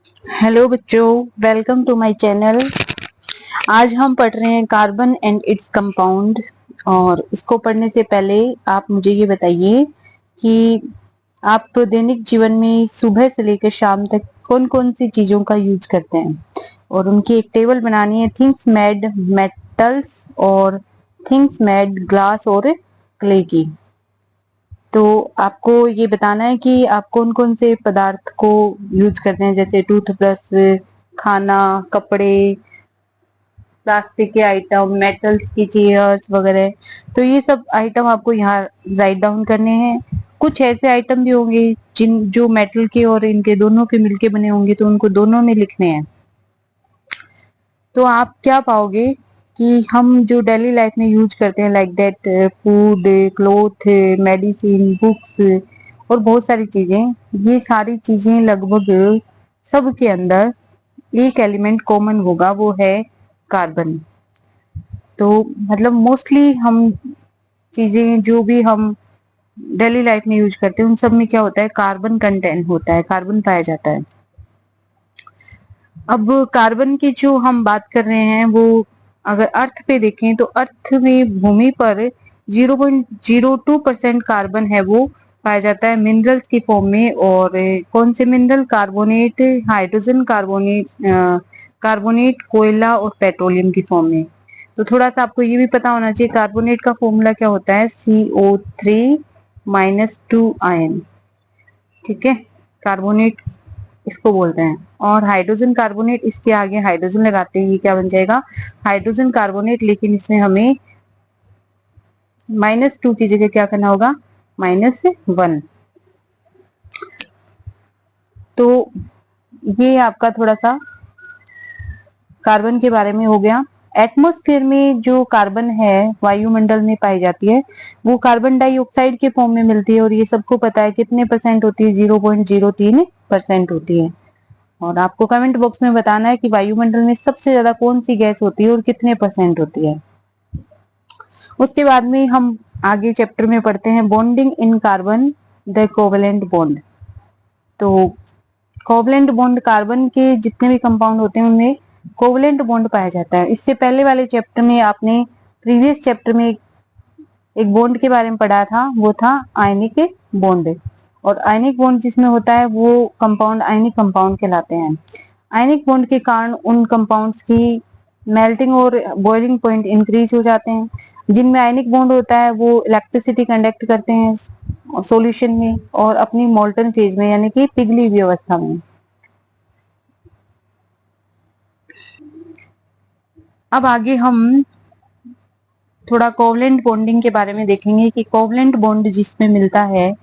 Hello बच्चों, welcome to my channel. आज हम पढ़ रहे हैं कार्बन एंड इट्स कंपाउंड। और इसको पढ़ने से पहले आप मुझे ये बताइए कि आप दैनिक जीवन में सुबह से लेकर शाम तक कौन कौन सी चीजों का यूज करते हैं। और उनकी एक टेबल बनानी है, थिंग्स मेड मेटल्स और थिंग्स मेड ग्लास और क्ले की। तो आपको ये बताना है कि आप कौन कौन से पदार्थ को यूज करते हैं, जैसे टूथब्रश, खाना, कपड़े, प्लास्टिक के आइटम, मेटल्स की चेयर्स वगैरह। तो ये सब आइटम आपको यहाँ राइट डाउन करने हैं। कुछ ऐसे आइटम भी होंगे जिन जो मेटल के और इनके दोनों के मिलके बने होंगे, तो उनको दोनों में लिखने हैं। तो आप क्या पाओगे कि हम जो डेली लाइफ में यूज करते हैं, like that food, cloth, medicine, books और बहुत सारी चीजें, ये सारी चीजें लगभग सब के अंदर एक एलिमेंट कॉमन होगा, वो है कार्बन। तो मतलब मोस्टली हम चीजें जो भी हम डेली लाइफ में यूज करते हैं, उन सब में क्या होता है, कार्बन कंटेंट होता है, कार्बन पाया जाता है। अब कार्बन की जो हम बात कर रहे हैं, वो अगर अर्थ पे देखें तो अर्थ में, भूमि पर 0.02% कार्बन है वो पाया जाता है मिनरल्स की फॉर्म में। और कौन से mineral? Carbonate, hydrogen carbonate, carbonate, कोयला और पेट्रोलियम की फॉर्म में। तो थोड़ा सा आपको ये भी पता होना चाहिए, कार्बोनेट का फॉर्मूला क्या होता है, CO3-2 आयन। ठीक है, कार्बोनेट इसको बोलते हैं। और हाइड्रोजन कार्बोनेट, इसके आगे हाइड्रोजन लगाते ही क्या बन जाएगा, हाइड्रोजन कार्बोनेट। लेकिन इसमें हमें -2 की जगह क्या करना होगा, -1। तो ये आपका थोड़ा सा कार्बन के बारे में हो गया। एटमॉस्फेयर में जो कार्बन है, वायुमंडल में पाई जाती है, वो कार्बन डाइऑक्साइड के फॉर्म में मिलती है। और ये सबको पता है कितने परसेंट होती है, 0.03% होती है। और आपको कमेंट बॉक्स में बताना है कि वायुमंडल में सबसे ज्यादा कौन सी गैस होती है और कितने परसेंट होती है। उसके बाद में हम आगे चैप्टर में पढ़ते हैं bonding in carbon, the covalent bond. तो कोवेलेंट बॉन्ड, कार्बन के जितने भी कंपाउंड होते हैं उनमें कोवेलेंट बॉन्ड पाया जाता है। इससे पहले वाले चैप्टर में आपने, प्रीवियस चैप्टर में एक बॉन्ड के बारे में पढ़ा था, वो था आयनिक बॉन्ड। और आयनिक बॉन्ड जिसमें होता है वो कंपाउंड आयनिक कंपाउंड कहलाते हैं। आयनिक बॉन्ड के कारण उन कंपाउंड्स की मेल्टिंग और बॉइलिंग पॉइंट इंक्रीज हो जाते हैं। जिनमें आयनिक बॉन्ड होता है वो इलेक्ट्रिसिटी कंडक्ट करते हैं सॉल्यूशन में और अपनी मोल्टन फेज में, यानी कि पिघली हुई अवस्था में। अब आगे हम थोड़ा कोवलेंट बॉन्डिंग के बारे में देखेंगे कि कोवलेंट बॉन्ड जिसमें मिलता है,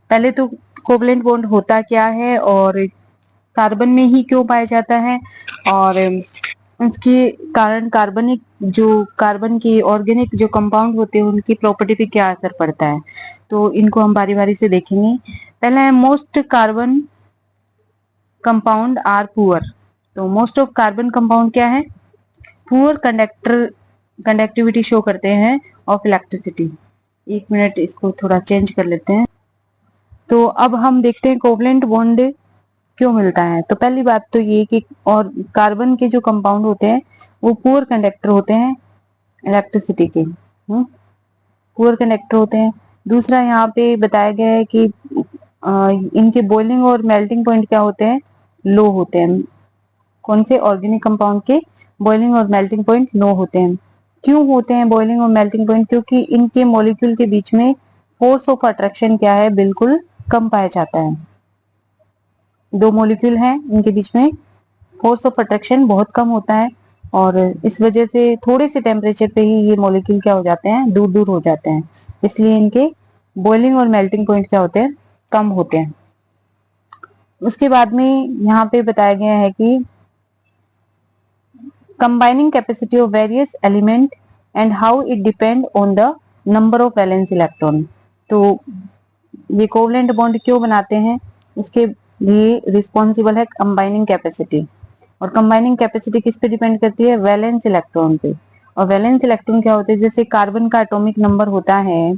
पहले तो कोवलेंट बॉन्ड होता क्या है और कार्बन में ही क्यों पाया जाता है, और उसके कारण कार्बनिक, जो कार्बन के ऑर्गेनिक जो कंपाउंड होते हैं उनकी प्रॉपर्टी पे क्या असर पड़ता है। तो इनको हम बारी बारी से देखेंगे। पहला है most carbon compound are poor. तो मोस्ट ऑफ कार्बन कंपाउंड क्या है, पुअर कंडक्टर, कंडक्टिविटी शो करते हैं ऑफ इलेक्ट्रिसिटी। एक मिनट, इसको थोड़ा चेंज कर लेते हैं। तो अब हम देखते हैं कोवलेंट बॉन्ड क्यों मिलता है। तो पहली बात तो ये कि, और कार्बन के जो कंपाउंड होते हैं वो पुअर कंडक्टर होते हैं इलेक्ट्रिसिटी के, पुअर कंडक्टर होते हैं। दूसरा यहाँ पे बताया गया है कि इनके बॉइलिंग और मेल्टिंग पॉइंट क्या होते हैं, लो होते हैं। कौन से? ऑर्गेनिक कंपाउंड के बॉइलिंग और मेल्टिंग पॉइंट लो होते हैं। क्यों होते हैं बॉइलिंग और मेल्टिंग पॉइंट? क्योंकि इनके मॉलिक्यूल के बीच में फोर्स ऑफ अट्रैक्शन क्या है, बिल्कुल कम पाया जाता है। दो मॉलिक्यूल हैं, इनके बीच में फोर्स ऑफ अट्रैक्शन बहुत कम होता है। और इस वजह से थोड़े से टेम्परेचर पे ही ये मॉलिक्यूल क्या हो जाते हैं, दूर दूर हो जाते हैं। इसलिए इनके बॉइलिंग और मेल्टिंग पॉइंट क्या होते हैं, कम होते हैं। उसके बाद में यहाँ पे बताया गया है कि combining capacity of various element and how it depend on the number of valence electron। तो ये कोवलेंट बॉन्ड क्यों बनाते हैं, इसके लिए रिस्पॉन्सिबल है कंबाइनिंग कैपेसिटी। और कंबाइनिंग कैपेसिटी किस पे डिपेंड करती है, वैलेंस इलेक्ट्रॉन पे। और वैलेंस इलेक्ट्रॉन क्या होते हैं, जैसे कार्बन का एटॉमिक नंबर होता है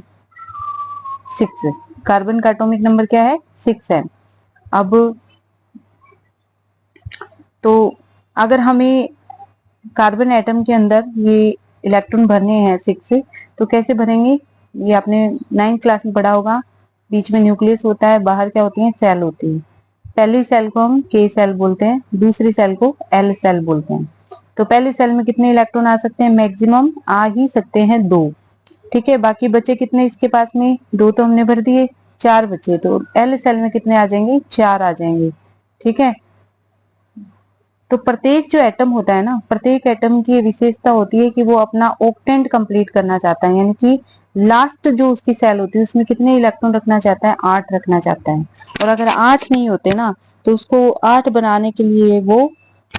6। कार्बन का एटॉमिक नंबर क्या है, 6 है। अब तो अगर हमें कार्बन एटम के अंदर ये इलेक्ट्रॉन भरने हैं 6 से, तो कैसे भरेंगे? ये आपने 9th क्लास में पढ़ा होगा, बीच में न्यूक्लियस होता है, बाहर क्या होती है? सेल होती है। पहली सेल को हम के सेल बोलते हैं, दूसरी सेल को एल सेल बोलते हैं। तो पहली सेल में कितने इलेक्ट्रॉन आ सकते हैं? मैक्सिमम आ ही सकते हैं 2। ठीक है, बाकी बचे कितने इसके पास में? 2 तो हमने भर दिए, 4 बचे, तो एल सेल में कितने आ जाएंगे? 4 आ जाएंगे। ठीक है, तो प्रत्येक जो एटम होता है ना, प्रत्येक एटम की विशेषता होती है कि वो अपना ऑक्टेंट कंप्लीट करना चाहता है, यानी कि लास्ट जो उसकी सेल होती है उसमें कितने इलेक्ट्रॉन रखना चाहता है? 8 रखना चाहता है। और अगर 8 नहीं होते ना, तो उसको 8 बनाने के लिए वो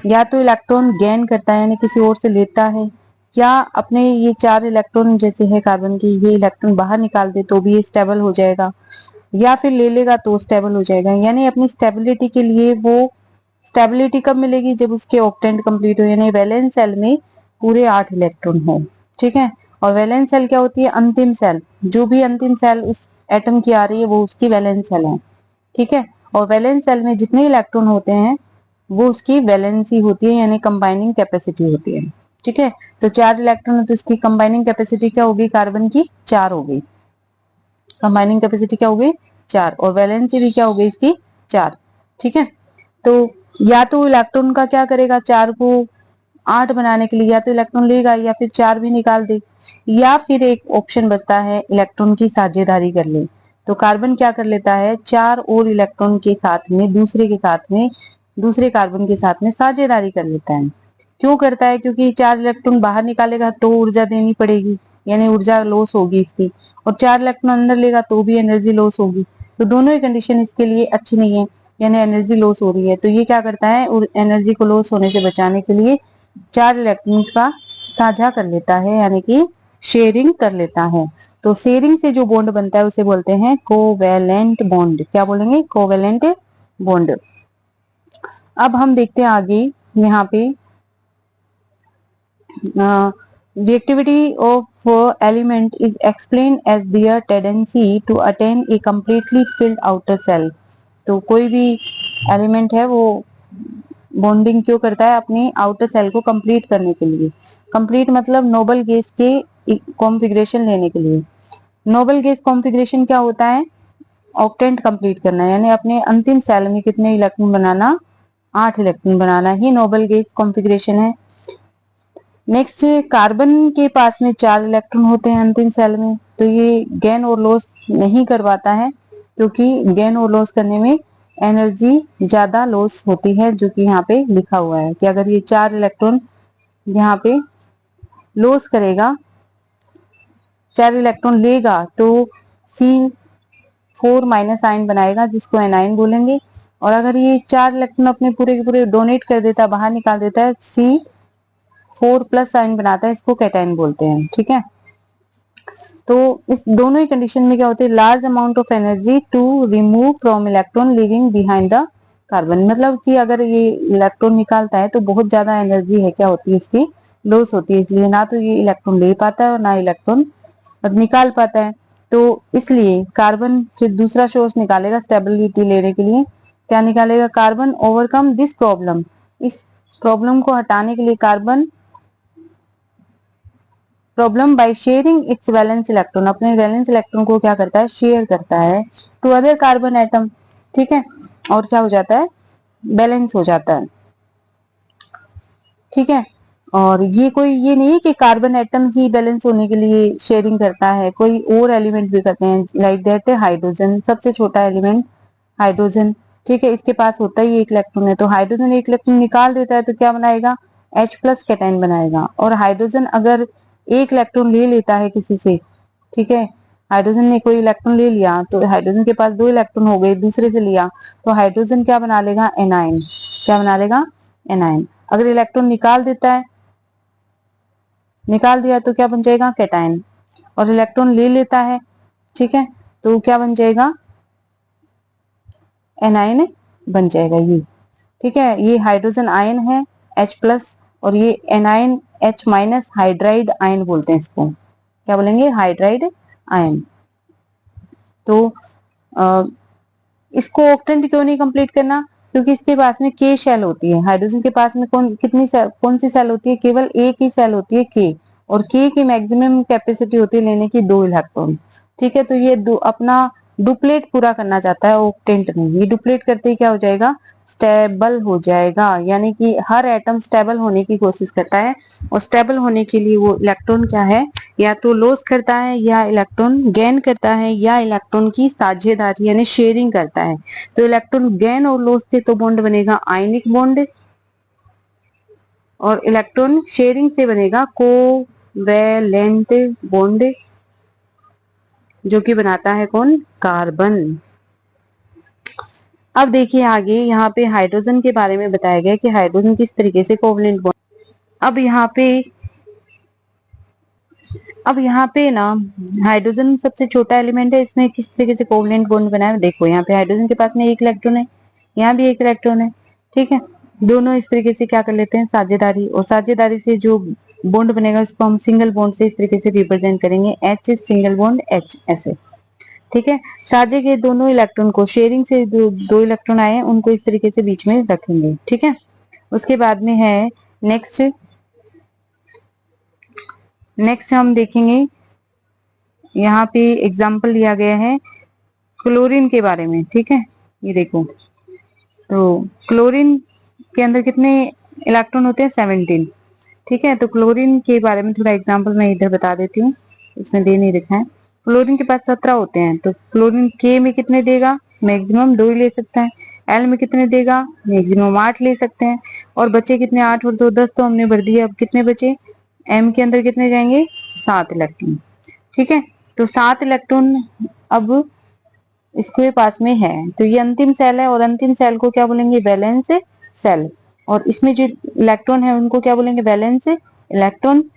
या तो इलेक्ट्रॉन गेन करता है, यानी किसी और से लेता है, या अपने ये 4 इलेक्ट्रॉन जैसे है कार्बन की, ये इलेक्ट्रॉन बाहर निकाल दे तो भी ये स्टेबल हो जाएगा, या फिर ले लेगा तो स्टेबल हो जाएगा। यानी अपनी स्टेबिलिटी के लिए वो, स्टेबिलिटी कब मिलेगी? जब उसके ऑक्टेंट कंप्लीट हो, यानी वैलेंस सेल में पूरे 8 इलेक्ट्रॉन हो। ठीक है, और वैलेंस सेल क्या होती है? अंतिम सेल, जो भी अंतिम सेल उस एटम की आ रही है वो उसकी वैलेंस सेल है। ठीक है, और वैलेंस सेल में जितने इलेक्ट्रॉन होते हैं वो उसकी वैलेंसी होती है, यानी कंबाइनिंग कैपेसिटी होती है। ठीक है, तो 4 इलेक्ट्रॉन है तो इसकी कंबाइनिंग कैपेसिटी क्या होगी? कार्बन की 4 हो गई। कंबाइनिंग कैपेसिटी क्या हो गई? 4, और वैलेंसी भी क्या हो गई इसकी? 4। ठीक है, तो या तो इलेक्ट्रॉन का क्या करेगा? 4 को 8 बनाने के लिए या तो इलेक्ट्रॉन लेगा या फिर 4 भी निकाल दे, या फिर एक ऑप्शन बचता है इलेक्ट्रॉन की साझेदारी कर ले। तो कार्बन क्या कर लेता है? 4 और इलेक्ट्रॉन के साथ में, दूसरे के साथ में, दूसरे कार्बन के साथ में साझेदारी कर लेता है। क्यों करता है? क्योंकि 4 इलेक्ट्रॉन बाहर निकालेगा तो ऊर्जा देनी पड़ेगी, यानी ऊर्जा लॉस होगी इसकी, और 4 इलेक्ट्रॉन अंदर लेगा तो भी एनर्जी लॉस होगी। तो दोनों ही कंडीशन इसके लिए अच्छी नहीं है, यानी एनर्जी लॉस हो रही है। तो ये क्या करता है? एनर्जी को लॉस होने से बचाने के लिए 4 इलेक्ट्रॉन का साझा कर लेता है, यानी कि शेयरिंग कर लेता है। तो शेयरिंग से जो बॉन्ड बनता है उसे बोलते हैं कोवैलेंट बॉन्ड। क्या बोलेंगे? Covalent bond. अब हम देखते हैं आगे यहाँ पे reactivity of element is explained as their tendency to attain a completely filled outer shell। तो कोई भी एलिमेंट है वो बॉन्डिंग क्यों करता है? अपनी आउटर सेल को कंप्लीट करने के लिए। कंप्लीट मतलब नोबल गैस के कॉन्फ़िगरेशन लेने के लिए। नोबल गैस कॉन्फ़िगरेशन क्या होता है? ऑक्टेंट कंप्लीट करना, यानी अपने अंतिम सेल में कितने इलेक्ट्रॉन बनाना? 8 इलेक्ट्रॉन बनाना ही नोबल गैस कॉन्फ़िगरेशन है। नेक्स्ट, कार्बन के पास में 4 इलेक्ट्रॉन होते हैं अंतिम सेल में, तो ये गेन और लॉस नहीं करवाता है, क्योंकि गेन और लॉस करने में एनर्जी ज्यादा लॉस होती है, जो कि यहाँ पे लिखा हुआ है कि अगर ये 4 इलेक्ट्रॉन यहाँ पे लॉस करेगा, 4 इलेक्ट्रॉन लेगा तो C4- आयन बनाएगा, जिसको एनाइन बोलेंगे। और अगर ये 4 इलेक्ट्रॉन अपने पूरे के पूरे डोनेट कर देता है, बाहर निकाल देता है, C4+ आयन बनाता है, इसको कैटायन बोलते हैं। ठीक है, तो इस दोनों ही कंडीशन में क्या होती है? Large amount of energy to remove from electron living behind the carbon. मतलब कि अगर ये इलेक्ट्रॉन निकालता है तो बहुत ज्यादा एनर्जी है क्या होती है इसकी? लॉस होती है, इसलिए ना तो ये इलेक्ट्रॉन ले पाता है और ना इलेक्ट्रॉन निकाल पाता है। तो इसलिए कार्बन फिर दूसरा सोर्स निकालेगा स्टेबिलिटी लेने के लिए। क्या निकालेगा? Carbon overcome this problem. इस प्रॉब्लम को हटाने के लिए carbon problem by sharing it's valence electron, अपने वैलेंस इलेक्ट्रॉन को क्या करता है? शेयर करता है टू अदर कार्बन एटम। ठीक है, और क्या हो जाता है? बैलेंस हो जाता है। ठीक है, और ये कोई ये नहीं है कि कार्बन एटम ही बैलेंस होने के लिए शेयरिंग करता है, कोई और एलिमेंट भी करते हैं। लाइक दैट हाइड्रोजन, सबसे छोटा एलिमेंट हाइड्रोजन। ठीक है, इसके पास होता ही 1 इलेक्ट्रॉन है, तो हाइड्रोजन 1 इलेक्ट्रॉन निकाल देता है तो क्या बनाएगा? H+ कैटायन बनाएगा। और हाइड्रोजन अगर 1 इलेक्ट्रॉन ले लेता है किसी से, ठीक है, हाइड्रोजन ने कोई इलेक्ट्रॉन ले लिया तो हाइड्रोजन के पास 2 इलेक्ट्रॉन हो गए, दूसरे से लिया, तो हाइड्रोजन क्या बना लेगा? एनाइन। क्या बना लेगा? एनाइन। अगर इलेक्ट्रॉन निकाल देता है, निकाल दिया तो क्या बन जाएगा? कैटायन। और इलेक्ट्रॉन ले लेता है, ठीक है, तो क्या बन जाएगा? एनाइन बन जाएगा ये। ठीक है, ये हाइड्रोजन आयन है H+, और ये एनाइन H- हाइड्राइड आयन बोलते हैं इसको। क्या बोलेंगे? Hydride ion. तो इसको ऑक्टेंट क्यों नहीं कंप्लीट करना? क्योंकि इसके पास में के शेल होती है। हाइड्रोजन के पास में कौन सी सेल होती है? केवल एक ही सेल होती है, के। और के की मैक्सिमम कैपेसिटी होती है लेने की 2 इलेक्ट्रॉन। ठीक है, तो ये अपना डुप्लेट पूरा करना चाहता है ऑक्टेंट में। ये डुप्लेट करते ही क्या हो जाएगा? स्टेबल हो जाएगा, यानी कि हर एटम स्टेबल होने की कोशिश करता है। और स्टेबल होने के लिए वो इलेक्ट्रॉन क्या है, या तो लॉस करता है, या इलेक्ट्रॉन गेन करता है, या इलेक्ट्रॉन की साझेदारी यानी शेयरिंग करता है। तो इलेक्ट्रॉन गेन और लॉस से तो बॉन्ड बनेगा आयनिक बॉन्ड, और इलेक्ट्रॉन शेयरिंग से बनेगा कोवैलेंट बॉन्ड, जो कि बनाता है कौन? कार्बन। अब देखिए आगे यहाँ पे हाइड्रोजन के बारे में बताया गया कि हाइड्रोजन किस तरीके से कोवलेंट बॉन्ड। अब यहाँ पे ना हाइड्रोजन सबसे छोटा एलिमेंट है, इसमें किस तरीके से कोवलेंट बॉन्ड बना है। देखो यहाँ पे हाइड्रोजन के पास में एक इलेक्ट्रॉन है, यहाँ भी एक इलेक्ट्रॉन है। ठीक है, दोनों इस तरीके से क्या कर लेते हैं? साझेदारी। और साझेदारी से जो बॉन्ड बनेगा उसको हम सिंगल बॉन्ड से इस तरीके से रिप्रेजेंट करेंगे, एच सिंगल बॉन्ड एच, ऐसे। ठीक है, साझे के दोनों इलेक्ट्रॉन को शेयरिंग से दो इलेक्ट्रॉन आए हैं उनको इस तरीके से बीच में रखेंगे। ठीक है, उसके बाद में है नेक्स्ट हम देखेंगे, यहाँ पे एग्जाम्पल दिया गया है क्लोरीन के बारे में। ठीक है, ये देखो, तो क्लोरीन के अंदर कितने इलेक्ट्रॉन होते हैं? 17। ठीक है, तो क्लोरीन के बारे में थोड़ा एग्जाम्पल मैं इधर बता देती हूँ, इसमें दे नहीं रखा है। क्लोरीन के पास 17 होते हैं, तो क्लोरीन के में कितने देगा? मैक्सिमम 2 ही ले सकता है। एल में कितने देगा? मैक्सिमम 8 ले सकते हैं। और बचे कितने? 8 और 2 10, तो हमने भर दिए। अब कितने बचे? एम के अंदर कितने जाएंगे? 7 इलेक्ट्रॉन। ठीक है, तो 7 इलेक्ट्रॉन अब इसके पास में है, तो ये अंतिम सेल है। और अंतिम सेल को क्या बोलेंगे? Valence shell. और इसमें जो इलेक्ट्रॉन है उनको क्या बोलेंगे? Valence electron.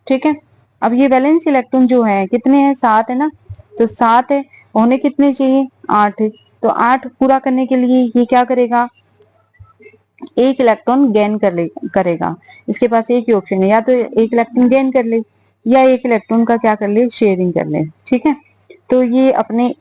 ठीक है, अब ये वैलेंस इलेक्ट्रॉन जो है कितने हैं? 7 है ना, तो 7 है, होने कितने चाहिए? 8। तो 8 पूरा करने के लिए ये क्या करेगा? एक इलेक्ट्रॉन गेन करेगा। इसके पास एक ही ऑप्शन है, या तो एक इलेक्ट्रॉन गेन कर ले, या एक इलेक्ट्रॉन का क्या कर ले? शेयरिंग कर ले। ठीक है, तो ये अपने,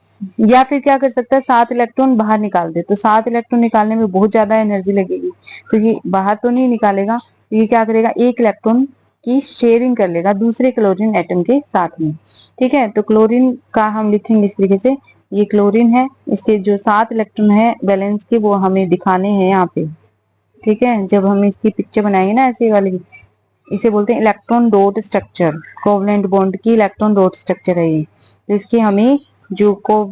या फिर क्या कर सकता है? 7 इलेक्ट्रॉन बाहर निकाल दे। तो 7 इलेक्ट्रॉन निकालने में बहुत ज्यादा एनर्जी लगेगी, तो ये बाहर तो नहीं निकालेगा। ये क्या करेगा? एक इलेक्ट्रॉन की शेयरिंग कर लेगा दूसरे क्लोरीन एटम के साथ में। ठीक है, तो क्लोरीन का हम लिखेंगे इस तरीके से, ये क्लोरीन है, इसके जो 7 इलेक्ट्रॉन है वैलेंस के वो हमें दिखाने हैं यहाँ पे। ठीक है, जब हम इसकी पिक्चर बनाएंगे ना ऐसे वाली, इसे बोलते हैं electron dot structure. Covalent bond की इलेक्ट्रॉन डॉट स्ट्रक्चर है ये। तो इसके हमें जो को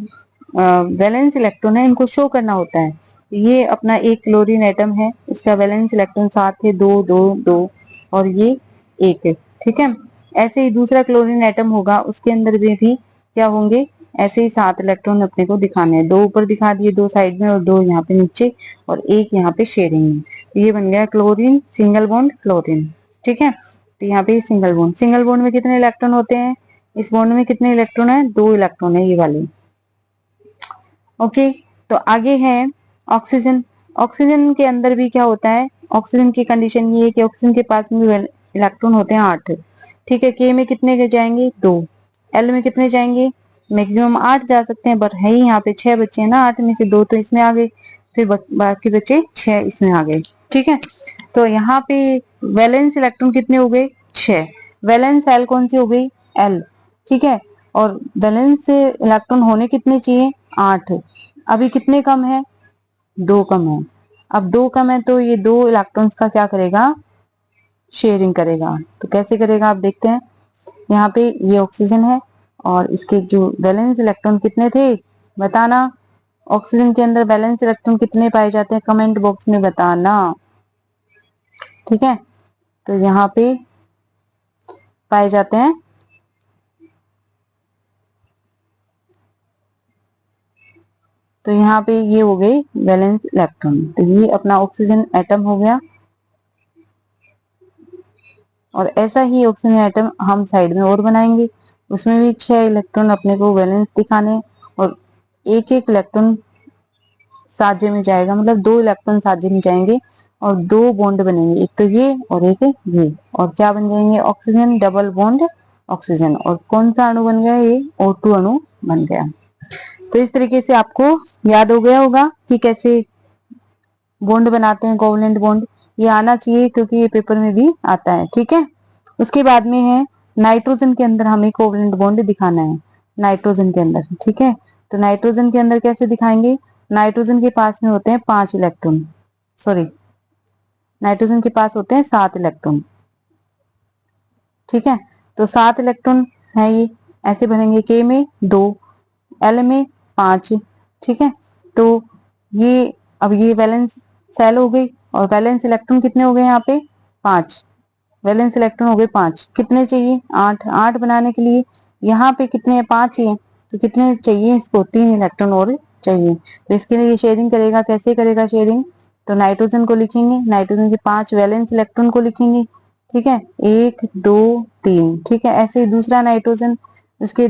वैलेंस इलेक्ट्रॉन है इनको शो करना होता है। ये अपना एक क्लोरीन एटम है, इसका वैलेंस इलेक्ट्रॉन 7 है, 2 2 2, और ये 1 है। ठीक है, ऐसे ही दूसरा क्लोरीन एटम होगा, उसके अंदर भी क्या होंगे? ऐसे ही 7 इलेक्ट्रॉन अपने को दिखाने हैं। 2 ऊपर दिखा दिए, 2 साइड में, और 2 यहाँ पे नीचे, और 1 यहाँ पे शेयरिंग में। तो ये बन गया क्लोरीन सिंगल बॉन्ड क्लोरीन। ठीक है, तो यहाँ पे सिंगल बॉन्ड, सिंगल बॉन्ड में कितने इलेक्ट्रॉन होते हैं? इस बॉन्ड में कितने इलेक्ट्रॉन है? 2 इलेक्ट्रॉन है, ये वाले। ओके, तो आगे है ऑक्सीजन। ऑक्सीजन के अंदर भी क्या होता है? ऑक्सीजन की कंडीशन ये है कि ऑक्सीजन के पास में इलेक्ट्रॉन होते हैं 8। ठीक है, के में कितने के जाएंगे? 2। एल में कितने जाएंगे? मैक्सिमम 8 जा सकते हैं, पर है ही यहाँ पे 6 बच्चे हैं ना, 8 में से 2 तो इसमें आ गए, फिर बाकी बचे 6 इसमें आ गए। ठीक है, तो यहाँ पे वैलेंस इलेक्ट्रॉन कितने हो गए? 6। वैलेंस एल कौन सी हो गई? एल। ठीक है, और वैलेंस इलेक्ट्रॉन होने कितने चाहिए? 8। अभी कितने कम है? 2 कम है। अब 2 कम है तो ये 2 इलेक्ट्रॉन्स का क्या करेगा? शेयरिंग करेगा। तो कैसे करेगा आप देखते हैं। यहाँ पे ये ऑक्सीजन है, और इसके जो वैलेंस इलेक्ट्रॉन कितने थे बताना। ऑक्सीजन के अंदर वैलेंस इलेक्ट्रॉन कितने पाए जाते हैं? कमेंट बॉक्स में बताना। ठीक है, तो यहाँ पे पाए जाते हैं, तो यहाँ पे ये हो गए वैलेंस इलेक्ट्रॉन। तो ये अपना ऑक्सीजन एटम हो गया, और ऐसा ही ऑक्सीजन एटम हम साइड में और बनाएंगे, उसमें भी 6 इलेक्ट्रॉन अपने को वैलेंस दिखाने, और एक एक इलेक्ट्रॉन साझे में जाएगा, मतलब 2 इलेक्ट्रॉन साझे में जाएंगे, और 2 बॉन्ड बनेंगे, एक तो ये और एक ये, और क्या बन जाएंगे? Oxygen double bond oxygen. और कौन सा अणु बन गया? ये O2 अणु बन गया। तो इस तरीके से आपको याद हो गया होगा कि कैसे बॉन्ड बनाते हैं, कोवलेंट बॉन्ड, ये आना चाहिए क्योंकि ये पेपर में भी आता है। ठीक है, उसके बाद में है नाइट्रोजन के अंदर हमें कोवलेंट बॉन्ड दिखाना है, नाइट्रोजन के अंदर। ठीक है, तो नाइट्रोजन के अंदर कैसे दिखाएंगे, नाइट्रोजन के पास में होते हैं 5 इलेक्ट्रॉन, सॉरी नाइट्रोजन के पास होते हैं 7 इलेक्ट्रॉन। ठीक है, तो 7 इलेक्ट्रॉन है ये, ऐसे बनेंगे, के में 2, एल में 5। ठीक है, तो ये अब ये वैलेंस सेल हो गई और वैलेंस इलेक्ट्रॉन कितने हो गए यहाँ पे 5, वैलेंस इलेक्ट्रॉन हो गए 5, कितने चाहिए 8, 8 बनाने के लिए यहाँ पे कितने हैं 5 ही हैं, तो कितने चाहिए इसको 3 इलेक्ट्रॉन और चाहिए। तो इसके लिए शेयरिंग करेगा, कैसे करेगा शेयरिंग, तो नाइट्रोजन को लिखेंगे, नाइट्रोजन के 5 वैलेंस इलेक्ट्रॉन को लिखेंगे। ठीक है, 1 2 3। ठीक है, ऐसे ही दूसरा नाइट्रोजन, उसके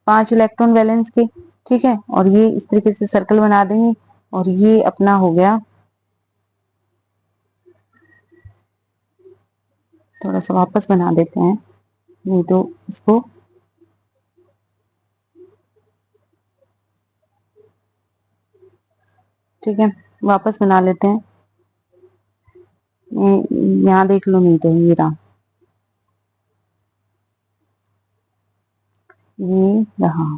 5 इलेक्ट्रॉन वैलेंस के। ठीक है, और ये इस तरीके से सर्कल बना देंगे और ये अपना हो गया, थोड़ा सा वापस बना देते हैं, नहीं तो इसको, ठीक है वापस बना लेते हैं, यहाँ देख लो, नहीं तो ये रहा, ये रहा।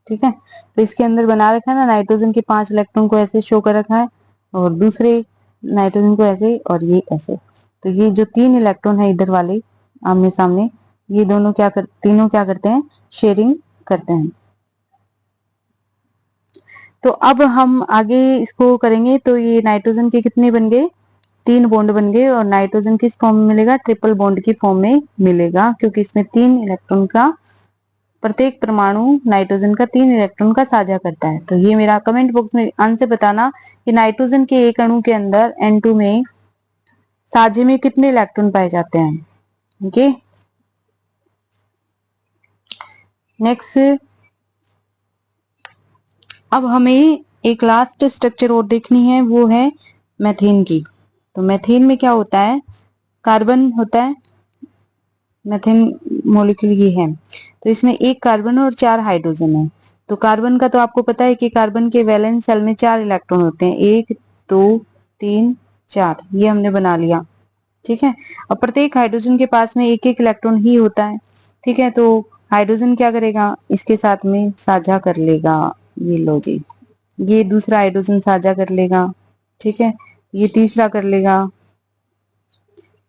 ठीक है, तो इसके अंदर बना रखा है ना, नाइट्रोजन के 5 इलेक्ट्रॉन को ऐसे शो कर रखा है और दूसरे नाइट्रोजन को ऐसे और ये ऐसे। तो ये जो 3 इलेक्ट्रॉन है इधर वाले आमने सामने, ये दोनों तीनों क्या करते हैं, शेयरिंग करते हैं। तो अब हम आगे इसको करेंगे, तो ये नाइट्रोजन के कितने बन गए, 3 बॉन्ड बन गए और नाइट्रोजन किस फॉर्म में मिलेगा, ट्रिपल बॉन्ड की फॉर्म में मिलेगा, क्योंकि इसमें 3 इलेक्ट्रॉन का, प्रत्येक परमाणु नाइट्रोजन का 3 इलेक्ट्रॉन का साझा करता है। तो ये मेरा कमेंट बॉक्स में आंसर बताना कि नाइट्रोजन के एक अणु के अंदर N2 में साझे में कितने इलेक्ट्रॉन पाए जाते हैं। ओके, नेक्स्ट अब हमें एक लास्ट स्ट्रक्चर और देखनी है, वो है मेथेन की। तो मेथेन में क्या होता है, कार्बन होता है, मेथेन मॉलिक्यूल ये है, तो इसमें एक कार्बन और 4 हाइड्रोजन है। तो कार्बन का तो आपको पता है कि कार्बन के वैलेंस शेल में 4 इलेक्ट्रॉन होते हैं, 1 2 3 4, ये हमने बना लिया। ठीक है, और प्रत्येक हाइड्रोजन के पास में एक एक इलेक्ट्रॉन ही होता है। ठीक है, तो हाइड्रोजन क्या करेगा, इसके साथ में साझा कर लेगा, ये लो जी, ये दूसरा हाइड्रोजन साझा कर लेगा। ठीक है, ये तीसरा कर लेगा।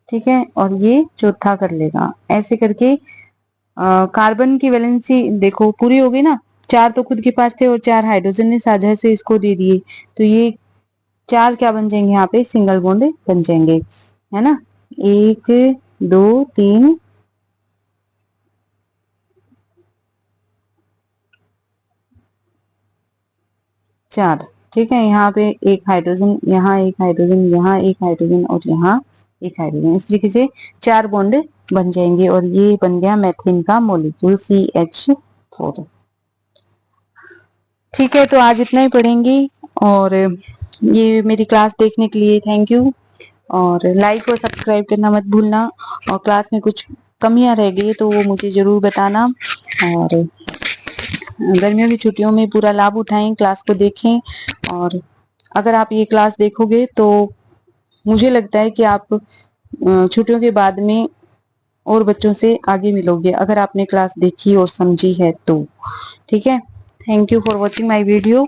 ठीक है, और ये चौथा कर लेगा, ऐसे करके कार्बन की वैलेंसी देखो पूरी हो गई ना, 4 तो खुद के पास थे और 4 हाइड्रोजन ने साझा से इसको दे दिए, तो ये 4 क्या बन जाएंगे, यहाँ पे सिंगल बॉन्ड बन जाएंगे, है ना, 1 2 3 4। ठीक है, यहाँ पे एक हाइड्रोजन, यहाँ एक हाइड्रोजन, यहाँ एक हाइड्रोजन और यहाँ एक हाइड्रोजन, इस तरीके से 4 बॉन्ड बन जाएंगे और ये बन गया मेथेन का मॉलिक्यूल CH4। ठीक है, तो आज इतना ही पढ़ेंगे और ये मेरी क्लास देखने के लिए थैंक यू, और लाइक और सब्सक्राइब करना मत भूलना, और क्लास में कुछ कमियां रह गई तो वो मुझे जरूर बताना, और गर्मियों की छुट्टियों में पूरा लाभ उठाएं, क्लास को देखें, और अगर आप ये क्लास देखोगे तो मुझे लगता है कि आप छुट्टियों के बाद में और बच्चों से आगे मिलोगे, अगर आपने क्लास देखी और समझी है तो। ठीक है, thank you for watching my video.